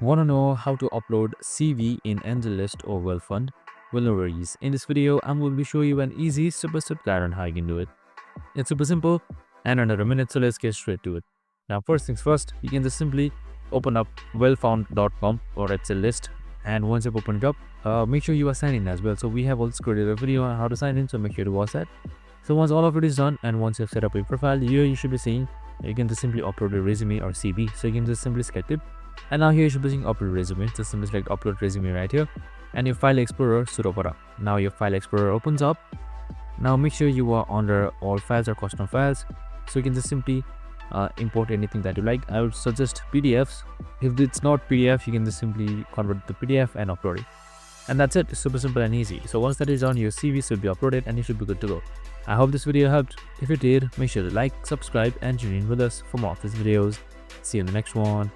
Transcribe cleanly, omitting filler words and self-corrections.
Want to know how to upload CV in AngelList or Well Fund? Well, no worries. In this video, I'm going to show you an easy step-by-step guide on how you can do it. It's super simple and under a minute, so let's get straight to it. Now, first things first, you can just simply open up wellfound.com or AngelList, and once you've opened it up, make sure you are signed in as well. So we have also created a video on how to sign in, so make sure to watch that. So once all of it is done and once you've set up your profile, here you should be seeing you can just simply upload a resume or CV. So you can just simply select it. And now here you should be seeing upload resume. Just simply select upload resume right here. And your file explorer should open up. Now your file explorer opens up. Now make sure you are under all files or custom files. So you can just simply import anything that you like. I would suggest PDFs. If it's not PDF, you can just simply convert the PDF and upload it. And that's it. It's super simple and easy. So once that is done, your CV should be uploaded and you should be good to go. I hope this video helped. If it did, make sure to like, subscribe and tune in with us for more of these videos. See you in the next one.